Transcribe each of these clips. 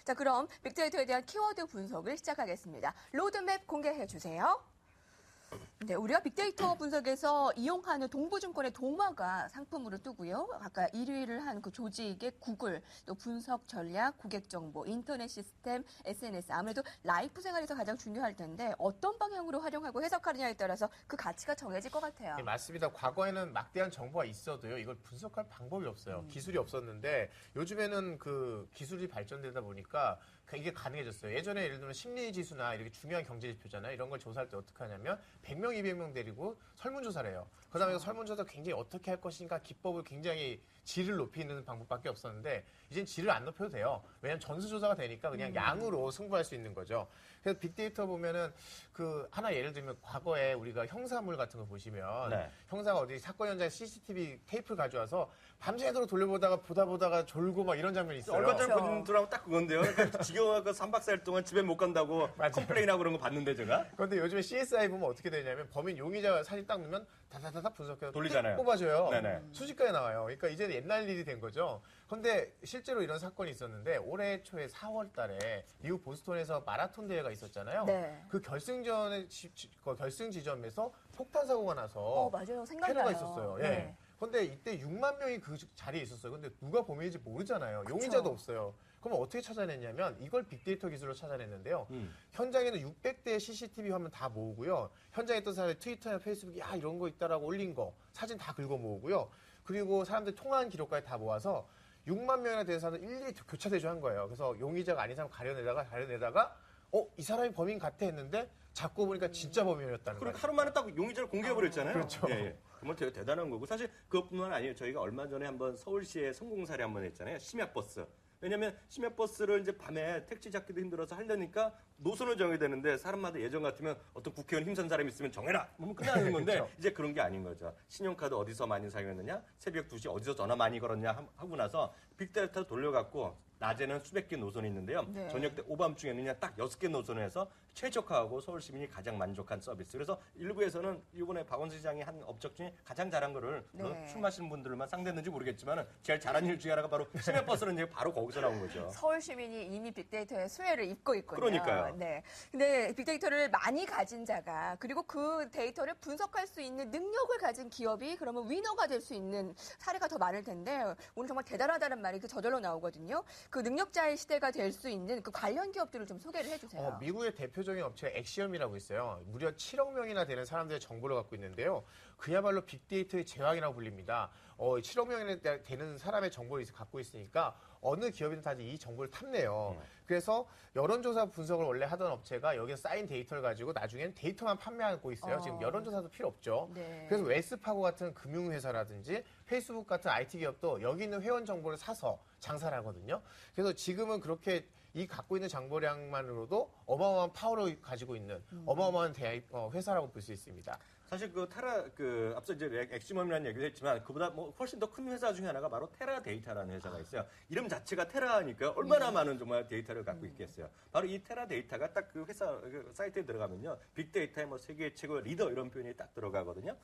자, 그럼 빅데이터에 대한 키워드 분석을 시작하겠습니다. 로드맵 공개해 주세요. 네, 우리가 빅데이터 분석에서 이용하는 동부증권의 동화가 상품으로 뜨고요. 아까 1위를 한 그 조직의 구글, 또 분석 전략, 고객 정보, 인터넷 시스템, SNS. 아무래도 라이프 생활에서 가장 중요할 텐데 어떤 방향으로 활용하고 해석하느냐에 따라서 그 가치가 정해질 것 같아요. 네, 맞습니다. 과거에는 막대한 정보가 있어도요. 이걸 분석할 방법이 없어요. 기술이 없었는데 요즘에는 그 기술이 발전되다 보니까 이게 가능해졌어요. 예전에 예를 들면 심리지수나 이렇게 중요한 경제지표잖아요. 이런 걸 조사할 때 어떻게 하냐면 100명, 200명 데리고 설문조사를 해요. 그 다음에 설문조사 굉장히 어떻게 할 것인가 기법을 굉장히 질을 높이는 방법밖에 없었는데 이젠 질을 안 높여도 돼요. 왜냐하면 전수조사가 되니까 그냥 양으로 승부할 수 있는 거죠. 그래서 빅데이터 보면은 그 하나 예를 들면 과거에 우리가 형사물 같은 거 보시면 네. 형사가 어디 사건 현장에 CCTV 테이프를 가져와서 밤새도록 돌려보다가 보다가 졸고 막 이런 장면이 있어요. 얼마 전에 본 드라마 딱 그건데요. 그러니까 지겨워서 3박 4일 동안 집에 못 간다고 컴플레인하고 그런 거 봤는데 제가. 그런데 요즘에 CSI 보면 어떻게 되냐면 범인 용의자 사진 딱 넣으면 다다다다 분석해서 돌리잖아요. 뽑아줘요. 네네. 수식까지 나와요. 그러니까 이제 옛날 일이 된 거죠. 그런데 실제로 이런 사건이 있었는데 올해 초에 4월 달에 미국 보스턴에서 마라톤 대회가 있었잖아요. 네. 그 결승전에 결승 지점에서 폭탄 사고가 나서 맞아요. 생각나요. 테러가 있었어요. 예. 네. 근데 이때 6만 명이 그 자리에 있었어요. 근데 누가 범인인지 모르잖아요. 용의자도 없어요. 그럼 어떻게 찾아냈냐면 이걸 빅데이터 기술로 찾아냈는데요. 현장에는 600대의 CCTV 화면 다 모으고요. 현장에 있던 사람이 트위터나 페이스북에 야 이런 거 있다라고 올린 거 사진 다 긁어 모으고요. 그리고 사람들 통화한 기록까지 다 모아서 6만 명이나 되는 사람들 일일이 교차 대조한 거예요. 그래서 용의자가 아닌 사람 가려내다가 이 사람이 범인 같아 했는데 잡고 보니까 진짜 범인이었다는 그리고 거예요. 하루 만에 딱 용의자를 공개해버렸잖아요. 그렇죠. 예, 예. 정말 되게 대단한 거고. 사실 그것뿐만 아니에요. 저희가 얼마 전에 한번 서울시에 성공 사례 한번 했잖아요. 심야버스. 왜냐면 심야버스를 이제 밤에 택시 잡기도 힘들어서 하려니까 노선을 정해야 되는데 사람마다 예전 같으면 어떤 국회의원 힘센 사람이 있으면 정해라! 그러면 끝나는 건데 그렇죠. 이제 그런 게 아닌 거죠. 신용카드 어디서 많이 사용했느냐? 새벽 2시 어디서 전화 많이 걸었냐? 하고 나서 빅데이터 돌려갖고 낮에는 수백 개 노선이 있는데요. 네. 저녁 때 오밤중에는 그냥 딱 6개 노선을 해서 최적화하고 서울 시민이 가장 만족한 서비스. 그래서 일부에서는 이번에 박원순 시장이 한 업적 중에 가장 잘한 거를 네. 술 마시는 분들만 상대했는지 모르겠지만 제일 잘한 일 중에 하나가 바로 심야버스는 이제 바로 거기서 나온 거죠. 서울 시민이 이미 빅데이터의 수혜를 입고 있군요. 그러니까요. 네. 근데 빅데이터를 많이 가진 자가 그리고 그 데이터를 분석할 수 있는 능력을 가진 기업이 그러면 위너가 될 수 있는 사례가 더 많을 텐데 오늘 정말 대단하다는 말이 그 저절로 나오거든요. 그 능력자의 시대가 될 수 있는 그 관련 기업들을 좀 소개를 해주세요. 미국의 대표적인 업체가 엑시엄이라고 있어요. 무려 7억 명이나 되는 사람들의 정보를 갖고 있는데요. 그야말로 빅데이터의 제왕이라고 불립니다. 7억 명이나 되는 사람의 정보를 갖고 있으니까 어느 기업이든 다 이 정보를 탐내요. 그래서 여론조사 분석을 원래 하던 업체가 여기서 쌓인 데이터를 가지고 나중에는 데이터만 판매하고 있어요. 지금 여론조사도 필요 없죠. 네. 그래서 웰스파고 같은 금융회사라든지 페이스북 같은 IT 기업도 여기 있는 회원 정보를 사서 장사를 하거든요. 그래서 지금은 그렇게 이 갖고 있는 정보량만으로도 어마어마한 파워를 가지고 있는 어마어마한 회사라고 볼 수 있습니다. 사실 앞서 이제 엑시멈이라는 얘기를 했지만 그보다 뭐 훨씬 더 큰 회사 중에 하나가 바로 테라 데이터라는 회사가 있어요. 이름 자체가 테라니까 얼마나 많은 정말 데이터를 갖고 있겠어요. 바로 이 테라 데이터가 딱 그 회사 사이트에 들어가면요. 빅데이터의 뭐 세계 최고 리더 이런 표현이 딱 들어가거든요.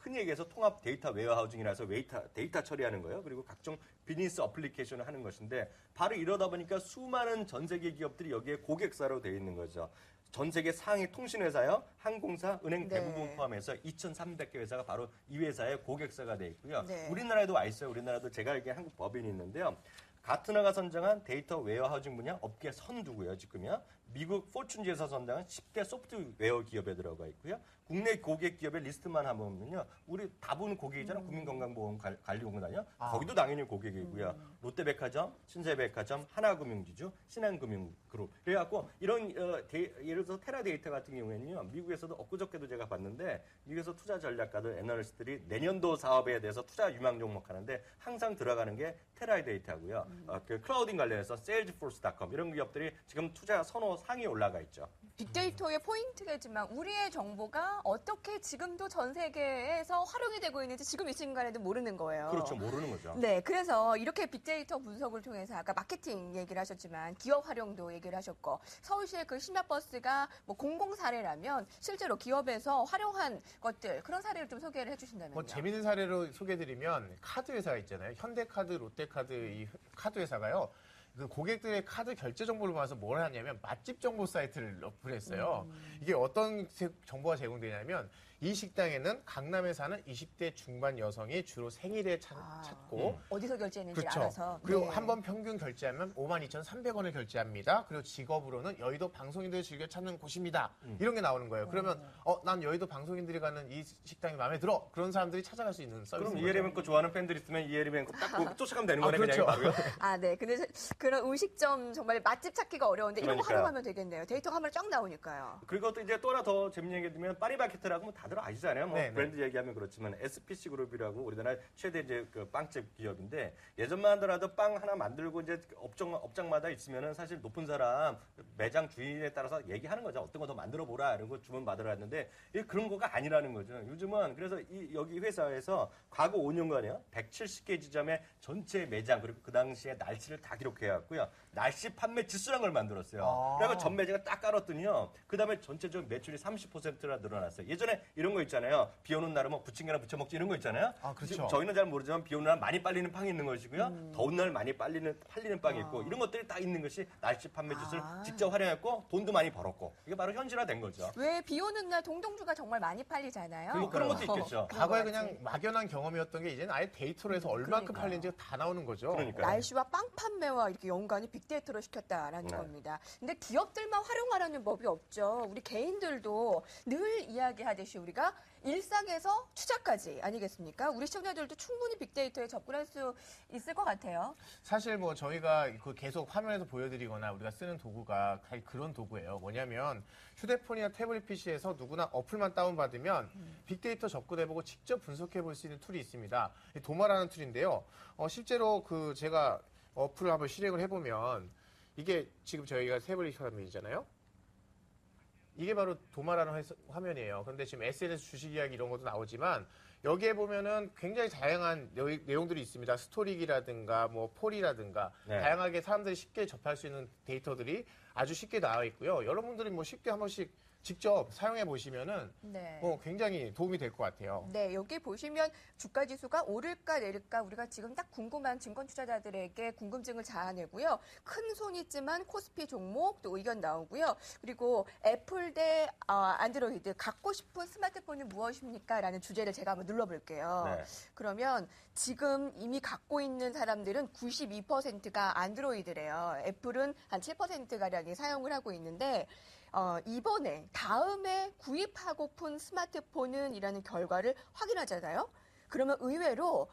흔히 얘기해서 통합 데이터 웨어하우징이라서 데이터 처리하는 거예요. 그리고 각종 비즈니스 어플리케이션을 하는 것인데 바로 이러다 보니까 수많은 전 세계 기업들이 여기에 고객사로 되어 있는 거죠. 전 세계 상위 통신회사요, 항공사, 은행 대부분 네. 포함해서 2,300개 회사가 바로 이 회사의 고객사가 돼 있고요. 네. 우리나라에도 와 있어요. 우리나라도 제가 알기에 한국 법인이 있는데요. 가트너가 선정한 데이터 웨어하우징 분야 업계 선두고요, 지금요. 미국 포춘지에서 선정한 10대 소프트웨어 기업에 들어가 있고요. 국내 고객 기업의 리스트만 한번 보면요. 우리 다분 고객이잖아요. 국민건강보험관리공단이요. 거기도 당연히 고객이고요. 롯데백화점, 신세백화점, 하나금융지주, 신한금융그룹. 그래갖고 이런 예를 들어서 테라데이터 같은 경우에는요. 미국에서도 엊그저께도 제가 봤는데 미국에서 투자 전략가들, 애널리스트들이 내년도 사업에 대해서 투자 유망 종목하는데 항상 들어가는 게 테라데이터고요. 그 클라우딩 관련해서 Salesforce.com 이런 기업들이 지금 투자 선호 상위에 올라가 있죠. 빅데이터의 포인트겠지만 우리의 정보가 어떻게 지금도 전 세계에서 활용이 되고 있는지 지금 이 순간에도 모르는 거예요. 그렇죠. 모르는 거죠. 네, 그래서 이렇게 빅데이터 분석을 통해서 아까 마케팅 얘기를 하셨지만 기업 활용도 얘기를 하셨고 서울시의 그 심야버스가 뭐 공공 사례라면 실제로 기업에서 활용한 것들 그런 사례를 좀 소개를 해주신다면요. 뭐 재밌는 사례로 소개해드리면 카드 회사가 있잖아요. 현대카드, 롯데카드 이 카드 회사가요. 그 고객들의 카드 결제 정보를 모아서 뭘 하냐면 맛집 정보 사이트를 어플했어요. 이게 어떤 정보가 제공되냐면 이 식당에는 강남에 사는 20대 중반 여성이 주로 생일에 찾고 어디서 결제했는지 그렇죠. 알아서. 그리고 네. 한 번 평균 결제하면 52,300원을 결제합니다. 그리고 직업으로는 여의도 방송인들이 즐겨 찾는 곳입니다. 이런 게 나오는 거예요. 그러면 난 여의도 방송인들이 가는 이 식당이 마음에 들어. 그런 사람들이 찾아갈 수 있는 서비스. 그럼 이혜리 뱅크 좋아하는 팬들 있으면 이혜리 뱅크 딱 보고 쫓아가면 되는 거네 그렇죠. 그냥 바로요. 아, 네. 근데 그런 음식점 정말 맛집 찾기가 어려운데 이런 거 그러니까요. 활용하면 되겠네요. 데이터가 한 번에 쫙 나오니까요. 그리고 또 이제 또 하나 더 재밌는 얘기 드리면 파리바게트라고 뭐 다들 아시잖아요. 뭐 네, 네. 브랜드 얘기하면 그렇지만 SPC 그룹이라고 우리나라 최대 이제 그 빵집 기업인데 예전만 하더라도 빵 하나 만들고 이제 업장마다 있으면은 사실 높은 사람 매장 주인에 따라서 얘기하는 거죠. 어떤 거 더 만들어 보라 이런 거 주문 받으러 왔는데 그런 거가 아니라는 거죠. 요즘은 그래서 여기 회사에서 과거 5년간이요 170개 지점의 전체 매장 그리고 그 당시에 날씨를 다 기록해 왔고요. 날씨 판매 지수라는 걸 만들었어요. 그리고 전 매장을 딱 깔았더니요. 그 다음에 전체적 매출이 30%나 늘어났어요. 예전에 이런 거 있잖아요. 비 오는 날은 뭐 부침개나 부쳐 먹지 이런 거 있잖아요. 그렇죠. 저희는 잘 모르지만 비 오는 날 많이 빨리는 빵이 있는 것이고요. 더운 날 많이 팔리는 빵이 있고 이런 것들이 딱 있는 것이 날씨 판매 지수를 직접 활용했고 돈도 많이 벌었고 이게 바로 현실화된 거죠. 왜 비 오는 날 동동주가 정말 많이 팔리잖아요. 그런 것도 있겠죠. 과거에 그냥 막연한 경험이었던 게 이제는 아예 데이터로 해서 얼마큼 그러니까요. 팔린지가 다 나오는 거죠. 그러니까요. 날씨와 빵 판매와 이렇게 연관이 빅데이터로 시켰다라는 네. 겁니다. 근데 기업들만 활용하려는 법이 없죠. 우리 개인들도 늘 이야기하듯이 우리가 일상에서 투자까지 아니겠습니까? 우리 시청자들도 충분히 빅데이터에 접근할 수 있을 것 같아요. 사실 뭐 저희가 그 계속 화면에서 보여드리거나 우리가 쓰는 도구가 그런 도구예요. 뭐냐면 휴대폰이나 태블릿 PC에서 누구나 어플만 다운받으면 빅데이터 접근해보고 직접 분석해볼 수 있는 툴이 있습니다. 도마라는 툴인데요. 실제로 그 제가 어플을 한번 실행을 해보면 이게 지금 저희가 태블릿 화면이잖아요. 이게 바로 도마라는 화면이에요. 그런데 지금 SNS 주식 이야기 이런 것도 나오지만 여기에 보면은 굉장히 다양한 내용들이 있습니다. 스토리기라든가 뭐 폴이라든가 네. 다양하게 사람들이 쉽게 접할 수 있는 데이터들이 아주 쉽게 나와 있고요. 여러분들이 뭐 쉽게 한 번씩 직접 사용해 보시면은 네. 굉장히 도움이 될 것 같아요. 네, 여기 보시면 주가 지수가 오를까 내릴까 우리가 지금 딱 궁금한 증권 투자자들에게 궁금증을 자아내고요. 큰 손이 있지만 코스피 종목 또 의견 나오고요. 그리고 애플 대 안드로이드 갖고 싶은 스마트폰은 무엇입니까? 라는 주제를 제가 한번 눌러볼게요. 네. 그러면 지금 이미 갖고 있는 사람들은 92%가 안드로이드래요. 애플은 한 7%가량이 사용을 하고 있는데 이번에 다음에 구입하고픈 스마트폰은 이라는 결과를 확인하잖아요. 그러면 의외로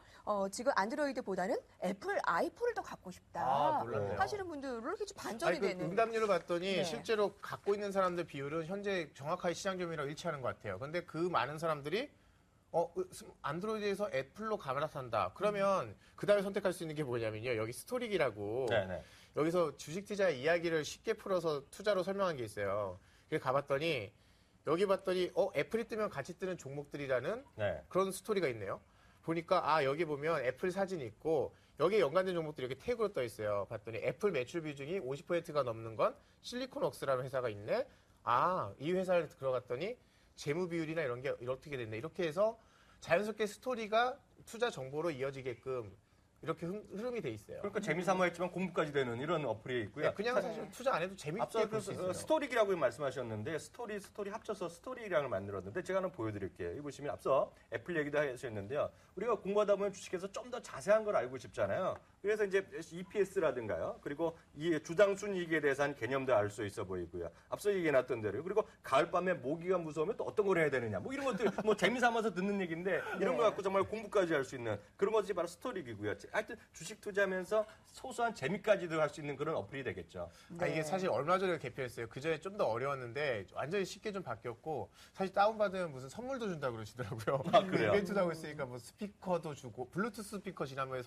지금 안드로이드보다는 애플 아이폰을 더 갖고 싶다 몰랐네요. 하시는 분들로 이렇게 좀 반전이 그 되는. 응답률을 봤더니 네. 실제로 갖고 있는 사람들 비율은 현재 정확하게 시장 점유율이랑 일치하는 것 같아요. 근데 그 많은 사람들이 안드로이드에서 애플로 갈아탄다. 그러면 그 다음에 선택할 수 있는 게 뭐냐면요. 여기 스토리기라고 네네. 여기서 주식 투자 이야기를 쉽게 풀어서 투자로 설명한 게 있어요. 그래서 가봤더니 여기 봤더니 애플이 뜨면 같이 뜨는 종목들이라는 네. 그런 스토리가 있네요. 보니까 여기 보면 애플 사진이 있고 여기에 연관된 종목들이 이렇게 태그로 떠 있어요. 봤더니 애플 매출 비중이 50%가 넘는 건 실리콘웍스라는 회사가 있네. 이 회사를 들어갔더니 재무 비율이나 이런 게 이렇게 됐네. 이렇게 해서 자연스럽게 스토리가 투자 정보로 이어지게끔 이렇게 흐름이 돼 있어요. 그러니까 재미삼아 했지만 공부까지 되는 이런 어플이 있고요. 그냥 사실 투자 안 해도 재밌게 앞서 볼 수 있어요. 스토리기라고 말씀하셨는데 스토리 합쳐서 스토리기량을 만들었는데 제가 하나 보여드릴게요. 여기 보시면 앞서 애플 얘기도 하셨는데요. 우리가 공부하다 보면 주식에서 좀 더 자세한 걸 알고 싶잖아요. 그래서 이제 EPS라든가요. 그리고 이 주당 순이익에 대해서한 개념도 알 수 있어 보이고요. 앞서 얘기해놨던 대로 그리고 가을밤에 모기가 무서우면 또 어떤 걸 해야 되느냐. 뭐 이런 것들 뭐 재미삼아서 듣는 얘기인데 이런 거 갖고 정말 공부까지 할 수 있는 그런 것이 바로 스토리기고요. 하여튼 주식 투자하면서 소소한 재미까지도 할 수 있는 그런 어플이 되겠죠. 이게 사실 얼마 전에 개편했어요. 그 전에 좀 더 어려웠는데 완전히 쉽게 좀 바뀌었고 사실 다운받으면 무슨 선물도 준다 그러시더라고요. 그래요? 이벤트도 하고 있으니까 뭐 스피커도 주고 블루투스 스피커 지난번에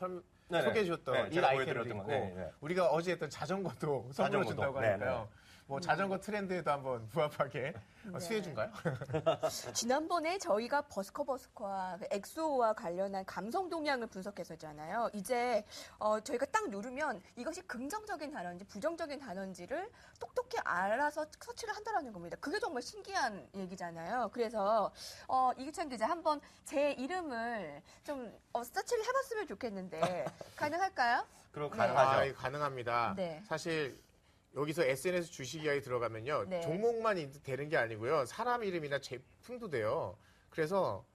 네네. 소개해 주셨던 네, 이 제가 아이템도 보여드렸던 있고 거. 네. 우리가 어제 했던 자전거도 선물로 자전거도. 준다고 네, 하니까요. 뭐 자전거 트렌드에도 한번 부합하게 수혜준가요? 지난번에 저희가 버스커와 엑소와 관련한 감성 동향을 분석했었잖아요. 이제 저희가 딱 누르면 이것이 긍정적인 단어인지 부정적인 단어인지를 똑똑히 알아서 서치를 한다라는 겁니다. 그게 정말 신기한 얘기잖아요. 그래서 이규찬 기자 한번 제 이름을 좀 서치를 해봤으면 좋겠는데 가능할까요? 할까요? 그럼 네. 가능하죠. 이거 가능합니다. 네. 사실 여기서 SNS 주식 이야기 들어가면요. 네. 종목만 되는 게 아니고요. 사람 이름이나 제품도 돼요. 그래서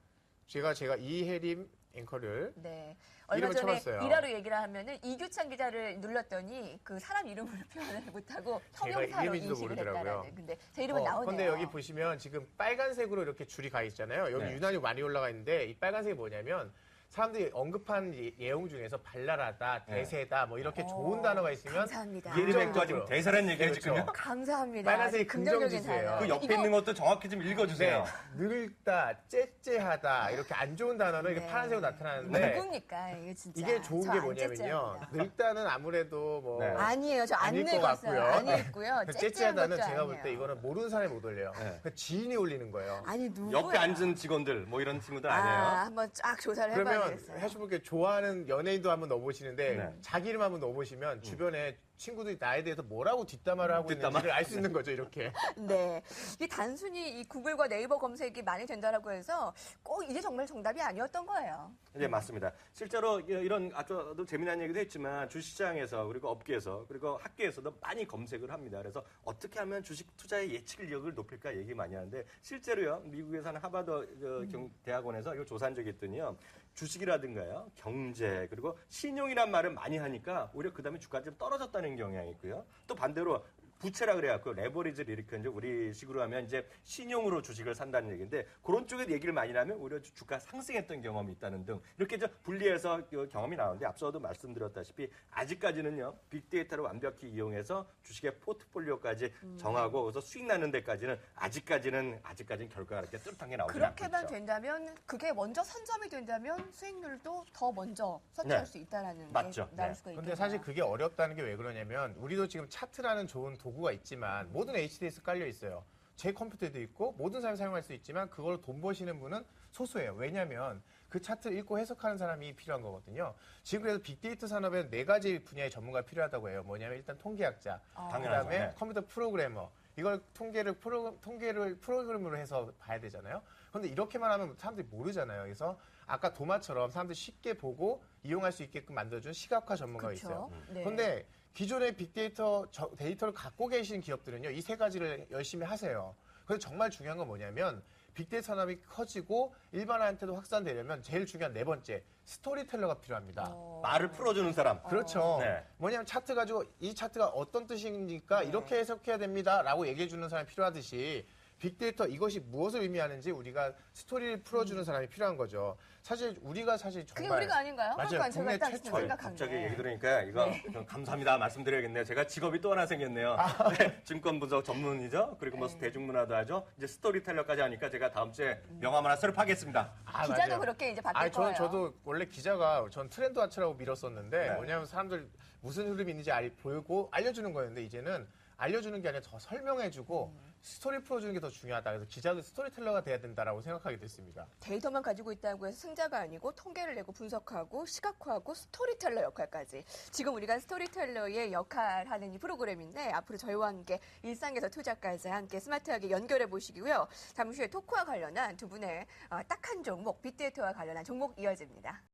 제가 이혜림 앵커를 네. 얼마 이름을 전에 쳐봤어요. 일화로 얘기를 하면은 이규찬 기자를 눌렀더니 그 사람 이름을 표현을 못하고 제가 형용사로 이름인지도 인식을 모르더라고요. 했다라는. 근데 제 이름은 나오네요. 근데 여기 보시면 지금 빨간색으로 이렇게 줄이 가 있잖아요. 여기 네. 유난히 많이 올라가 있는데 이 빨간색이 뭐냐면 사람들이 언급한 예용 중에서 발랄하다, 네. 대세다 뭐 이렇게 좋은 단어가 있으면 감사합니다. 이혜림 앵커가 지금 대사란 얘기를 그렇죠. 지금요? 감사합니다. 빨간색이 긍정적인 긍정지수예요. 단어. 그 옆에 이거 있는 것도 정확히 좀 읽어주세요. 네, 늙다, 째째하다 이렇게 안 좋은 단어는 이게 네. 파란색으로 나타나는데 누굽니까 이게 진짜. 이게 좋은 저 게 안 뭐냐면요. 째째합니다. 늙다는 아무래도 뭐 네. 아니에요. 저 안 아닐 것 늙었어요. 같고요. 안 읽고요. 째째하다는 것도 제가 볼 아니에요. 때 이거는 모르는 사람이 못 올려요. 네. 그 지인이 올리는 거예요. 아니 누구야? 옆에 앉은 직원들 뭐 이런 친구들 아, 아니에요? 한번 쫙 조사를 그러면 해봐야겠어요. 해주분께 좋아하는 연예인도 한번 넣어보시는데 네. 자기 이름 한번 넣어보시면 주변에 친구들이 나에 대해서 뭐라고 뒷담화를 하고 뒷담화? 있는지를 알 수 있는 거죠, 이렇게. 네. 이게 단순히 이 구글과 네이버 검색이 많이 된다라고 해서 꼭 이게 정말 정답이 아니었던 거예요. 네, 맞습니다. 실제로 이런 아주 재미난 얘기도 했지만 주식시장에서 그리고 업계에서 그리고 학계에서도 많이 검색을 합니다. 그래서 어떻게 하면 주식 투자의 예측력을 높일까 얘기 많이 하는데 실제로요. 미국에 사는 하버드 대학원에서 이거 조사한 적이 있더니요. 주식이라든가요, 경제, 그리고 신용이란 말을 많이 하니까 오히려 그 다음에 주가가 좀 떨어졌다는 경향이 있고요. 또 반대로 부채라 그래갖고 레버리지를 일으키는 우리 식으로 하면 이제 신용으로 주식을 산다는 얘기인데 그런 쪽에 얘기를 많이 하면 오히려 주가 상승했던 경험이 있다는 등 이렇게 좀 분리해서 경험이 나오는데 앞서도 말씀드렸다시피 아직까지는요 빅데이터를 완벽히 이용해서 주식의 포트폴리오까지 정하고 그래서 수익 나는 데까지는 아직까지는 결과가 그렇게 뚜렷하게 나오지 않고 그렇게만 있죠. 된다면 그게 먼저 선점이 된다면 수익률도 더 먼저 선점할 네. 수 있다라는 게 맞죠. 나올 네. 수가 있겠네요. 근데 사실 그게 어렵다는 게 왜 그러냐면 우리도 지금 차트라는 좋은 도구가 있지만 모든 HDS 깔려 있어요. 제 컴퓨터에도 있고 모든 사람이 사용할 수 있지만 그걸 돈 버시는 분은 소수예요. 왜냐하면 그 차트를 읽고 해석하는 사람이 필요한 거거든요. 지금 그래서 빅데이터 산업에 4가지 분야의 전문가가 필요하다고 해요. 뭐냐면 일단 통계학자, 당연하죠. 그다음에 네. 컴퓨터 프로그래머. 이걸 통계를 프로그램으로 해서 봐야 되잖아요. 그런데 이렇게만 하면 사람들이 모르잖아요. 그래서 아까 도마처럼 사람들이 쉽게 보고 이용할 수 있게끔 만들어준 시각화 전문가가 있어요. 네. 그런데 기존의 빅데이터 데이터를 갖고 계신 기업들은요, 이 3가지를 열심히 하세요. 그래서 정말 중요한 건 뭐냐면 빅데이터 산업이 커지고 일반화한테도 확산되려면 제일 중요한 4번째 스토리텔러가 필요합니다. 말을 풀어주는 사람. 그렇죠. 네. 뭐냐면 차트 가지고 이 차트가 어떤 뜻이니까 이렇게 해석해야 됩니다라고 얘기해 주는 사람이 필요하듯이 빅데이터 이것이 무엇을 의미하는지 우리가 스토리를 풀어주는 사람이 필요한 거죠. 사실 우리가 정말 그게 우리가 아닌가요? 맞아요. 그러니까 제가 국내 딱 최초. 생각하는데. 갑자기 얘기 들으니까 이거 좀 감사합니다 말씀드려야겠네요. 제가 직업이 또 하나 생겼네요. 네, 증권분석 전문이죠. 그리고 뭐 대중문화도 하죠. 이제 스토리텔러까지 하니까 제가 다음 주에 명함 하나 수립하겠습니다. 기자도 맞아요. 그렇게 이제 바뀔 거예요. 저도 원래 기자가 전 트렌드 와치라고 밀었었는데 네. 뭐냐면 사람들 무슨 흐름이 있는지 보고 알려주는 거였는데 이제는 알려주는 게 아니라 더 설명해주고 스토리 풀어주는 게 더 중요하다. 그래서 기자도 스토리텔러가 돼야 된다라고 생각하게 됐습니다. 데이터만 가지고 있다고 해서 승자가 아니고 통계를 내고 분석하고 시각화하고 스토리텔러 역할까지. 지금 우리가 스토리텔러의 역할하는 이 프로그램인데 앞으로 저희와 함께 일상에서 투자까지 함께 스마트하게 연결해 보시고요. 잠시 후에 토크와 관련한 두 분의 딱 한 종목, 빅데이터와 관련한 종목 이어집니다.